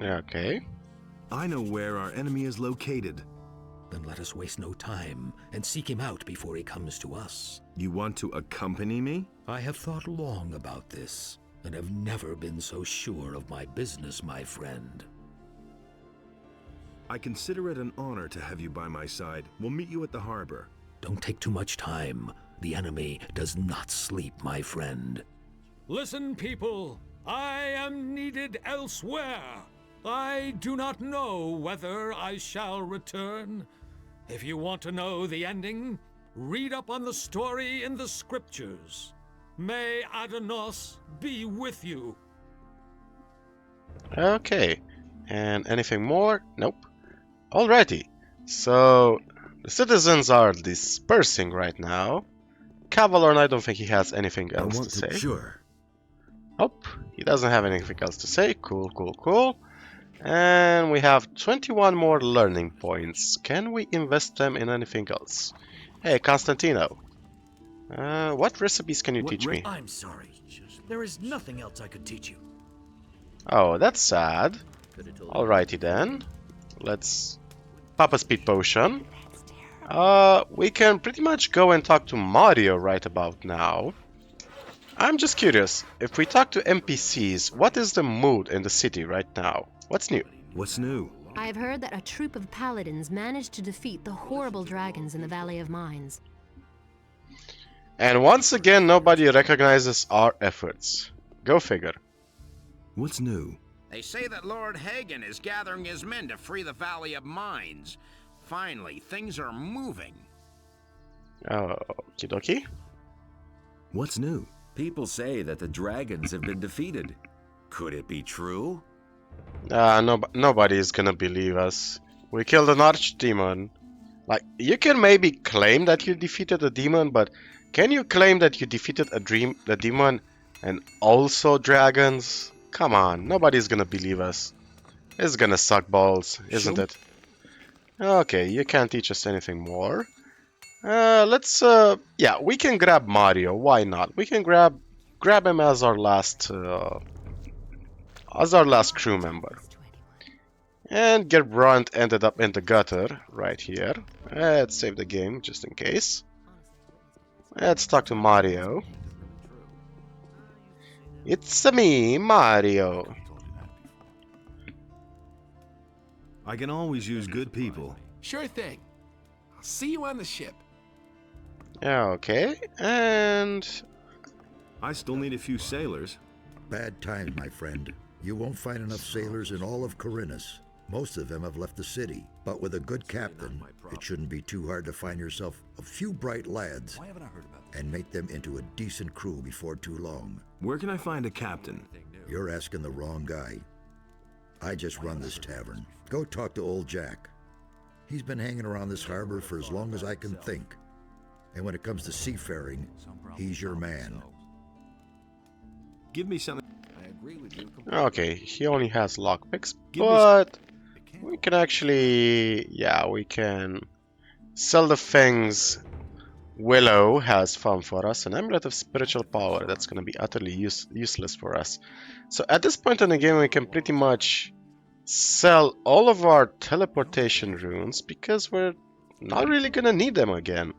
Okay. I know where our enemy is located. Then let us waste no time and seek him out before he comes to us. You want to accompany me? I have thought long about this, and have never been so sure of my business, my friend. I consider it an honor to have you by my side. We'll meet you at the harbor. Don't take too much time. The enemy does not sleep, my friend. Listen, people. I am needed elsewhere. I do not know whether I shall return. If you want to know the ending, read up on the story in the scriptures. May Adanos be with you. Okay. And anything more? Nope. Alrighty. So the citizens are dispersing right now. Cavalorn, I don't think he has anything I else want to say. Sure. Oh, he doesn't have anything else to say. Cool, cool, cool. And we have 21 more learning points. Can we invest them in anything else? Hey, Constantino. What recipes can you teach me? I'm sorry. There is nothing else I could teach you. Oh, that's sad. Alrighty then. Let's pop a speed potion. We can pretty much go and talk to Mario right about now. I'm just curious, if we talk to NPCs, what is the mood in the city right now? What's new? What's new? I have heard that a troop of paladins managed to defeat the horrible dragons in the Valley of Mines. And once again, nobody recognizes our efforts. Go figure. What's new? They say that Lord Hagen is gathering his men to free the Valley of Mines. Finally, things are moving. Okie dokie. What's new? People say that the dragons have been defeated. Could it be true? Nobody is gonna believe us. We killed an archdemon. Like, you can maybe claim that you defeated a demon, but can you claim that you defeated a demon and also dragons? Come on, nobody's gonna believe us. It's gonna suck balls, isn't it? Okay, you can't teach us anything more. Yeah, we can grab Mario. Why not? We can grab him as our last crew member. And Gerbrandt ended up in the gutter right here. Let's save the game just in case. Let's talk to Mario. It's me, Mario. I can always use good people. Sure thing. I'll see you on the ship. Okay, and... I still need a few sailors. Bad times, my friend. You won't find enough sailors in all of Khorinis. Most of them have left the city, but with a good captain, it shouldn't be too hard to find yourself a few bright lads and make them into a decent crew before too long. Where can I find a captain? You're asking the wrong guy. I just run this tavern. Go talk to old Jack. He's been hanging around this harbor for as long as I can think. And when it comes to seafaring, he's your man. Give me something. Okay, he only has lockpicks, but we can actually, yeah, we can sell the things Willow has found for us. An amulet of spiritual power. That's going to be utterly useless for us. So at this point in the game, we can pretty much sell all of our teleportation runes because we're not really going to need them again.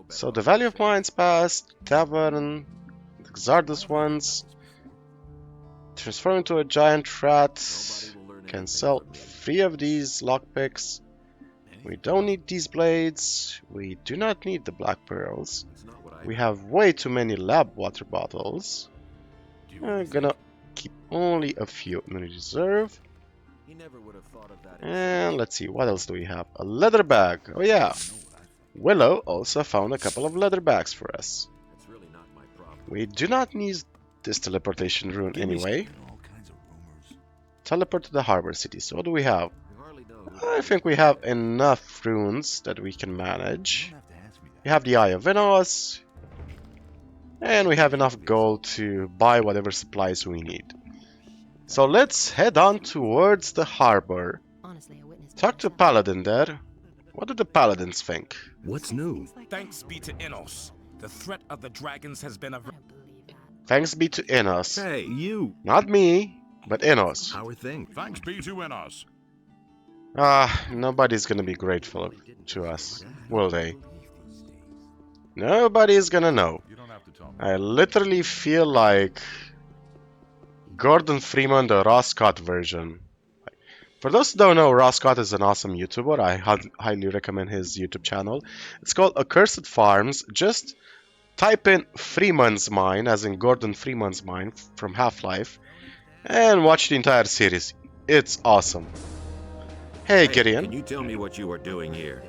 So the Valley of Mines passed, Tavern, the Xardus ones. Transform into a giant rat. Can sell 3 of these lockpicks. We don't need these blades. We do not need the black pearls. We have way too many lab water bottles. I'm gonna keep only a few in reserve. And let's see, what else do we have? A leather bag. Oh yeah. Willow also found a couple of leather bags for us. We do not need this teleportation rune anyway. Teleport to the harbor city. So what do we have? I think we have enough runes that we can manage. We have the Eye of Venos. And we have enough gold to buy whatever supplies we need. So let's head on towards the harbor. Talk to Paladin there. What do the Paladins think? What's new? Thanks be to Innos. The threat of the dragons has been averted. Thanks be to Innos. Hey, you. Not me, but Innos. How are things? Thanks be to Innos. Nobody's gonna be grateful to us, will they? Nobody's gonna know. I literally feel like Gordon Freeman, the Ross Scott version. For those who don't know, Ross Scott is an awesome YouTuber. I highly recommend his YouTube channel. It's called Accursed Farms. Just type in Freeman's Mine, as in Gordon Freeman's Mine from Half-Life, and watch the entire series. It's awesome. Hey, Gideon. Can you tell me what you are doing here?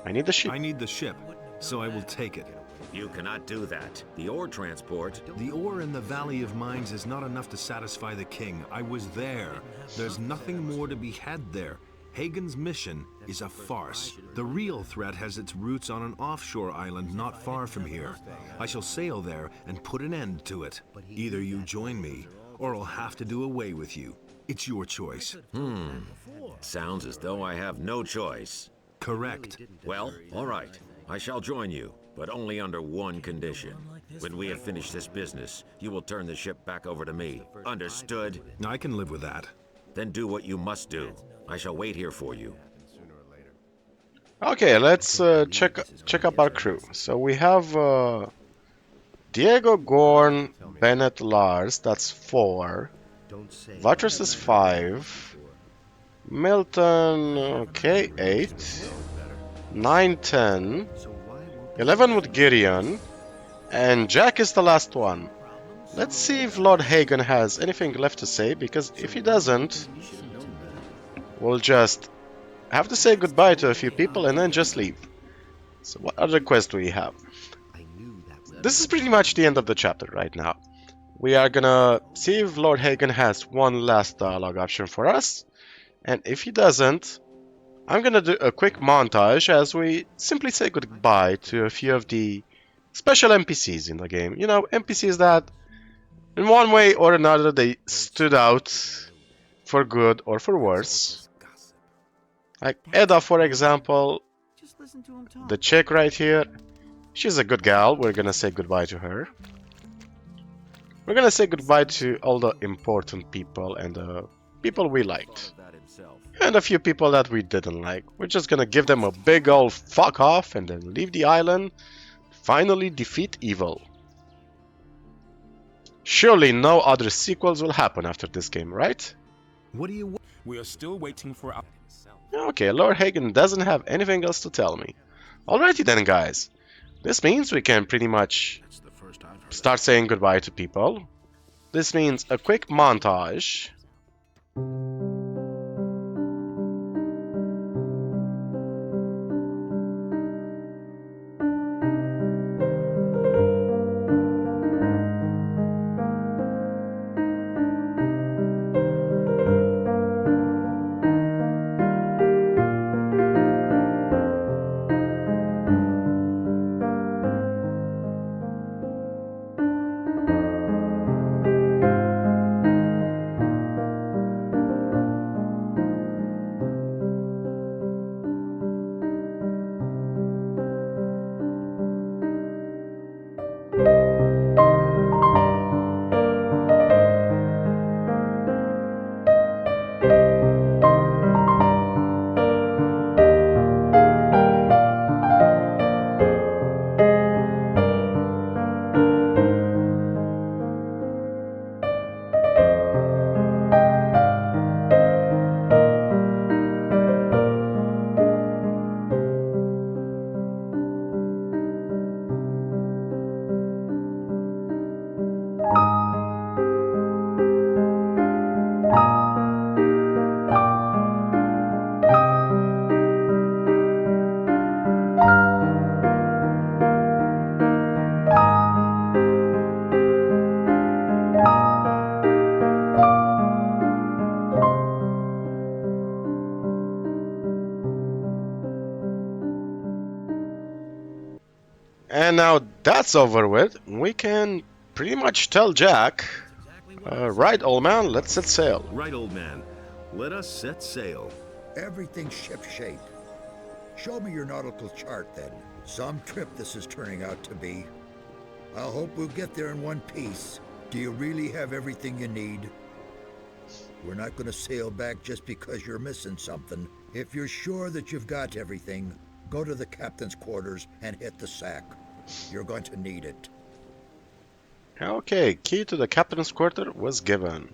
I need the ship. I need the ship, so I will take it. You cannot do that. The ore transport... The ore in the Valley of Mines is not enough to satisfy the king. I was there. There's nothing more to be had there. Hagen's mission is a farce. The real threat has its roots on an offshore island not far from here. I shall sail there and put an end to it. Either you join me, or I'll have to do away with you. It's your choice. Sounds as though I have no choice. Correct. Well, all right. I shall join you, but only under one condition. When we have finished this business, you will turn the ship back over to me. Understood? I can live with that. Then do what you must do. I shall wait here for you. Okay, let's check up our crew. So we have Diego, Gorn, Bennett, Lars. That's 4. Vatras is 5. Milton, okay, 8. 9, 10. 11 with Gideon. And Jack is the last one. Let's see if Lord Hagen has anything left to say, because if he doesn't, we'll just have to say goodbye to a few people and then just leave. So what other quest do we have? This is pretty much the end of the chapter right now. We are gonna see if Lord Hagen has one last dialogue option for us. And if he doesn't, I'm gonna do a quick montage as we simply say goodbye to a few of the special NPCs in the game. You know, NPCs that in one way or another they stood out for good or for worse. Like Edda, for example, the chick right here. She's a good gal. We're gonna say goodbye to her. We're gonna say goodbye to all the important people and the people we liked. And a few people that we didn't like. We're just gonna give them a big old fuck off and then leave the island. Finally defeat evil. Surely no other sequels will happen after this game, right? What do you... We are still waiting for our... Okay, Lord Hagen doesn't have anything else to tell me. Alrighty then, guys. This means we can pretty much start saying goodbye to people. This means a quick montage. And now that's over with, we can pretty much tell Jack, right old man, let's set sail. Right, old man. Let us set sail. Everything's ship-shape. Show me your nautical chart then. Some trip this is turning out to be. I hope we'll get there in one piece. Do you really have everything you need? We're not going to sail back just because you're missing something. If you're sure that you've got everything, go to the captain's quarters and hit the sack. You're going to need it. Okay, key to the captain's quarter was given.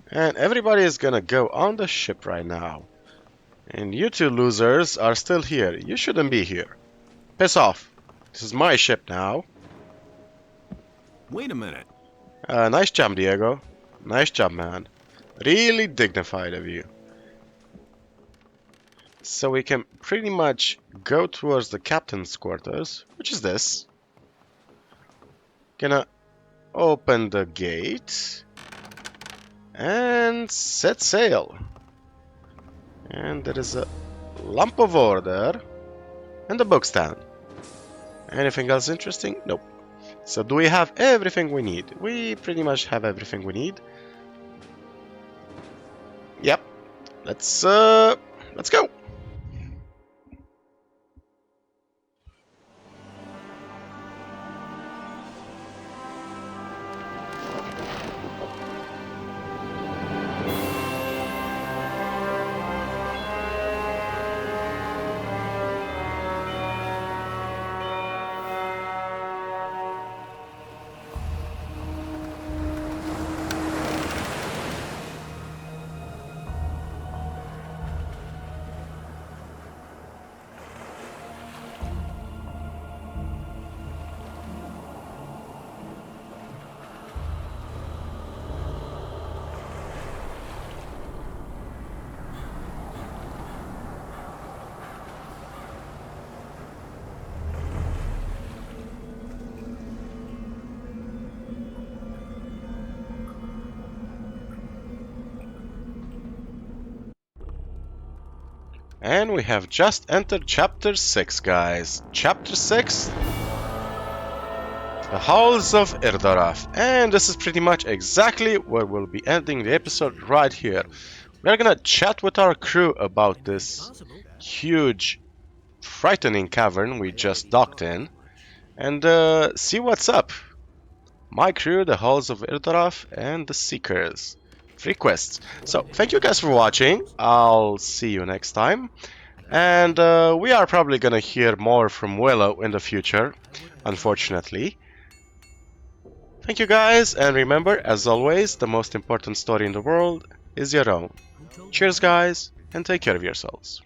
And everybody is gonna go on the ship right now. And you two losers are still here. You shouldn't be here. Piss off. This is my ship now. Wait a minute. Nice job, Diego. Nice job, man. Really dignified of you. So we can pretty much go towards the captain's quarters, which is this. Gonna open the gate and set sail. And there is a lump of ore there. And a book stand. Anything else interesting? Nope. So do we have everything we need? We pretty much have everything we need. Yep. Let's go. And we have just entered chapter 6, guys. Chapter 6, The Halls of Eldoraf. And this is pretty much exactly where we'll be ending the episode right here. We're gonna chat with our crew about this huge, frightening cavern we just docked in. And see what's up. My crew, the Halls of Eldoraf, and the Seekers. 3 quests. So, thank you guys for watching. I'll see you next time. And we are probably gonna hear more from Willow in the future, unfortunately. Thank you guys, and remember, as always, the most important story in the world is your own. Cheers guys, and take care of yourselves.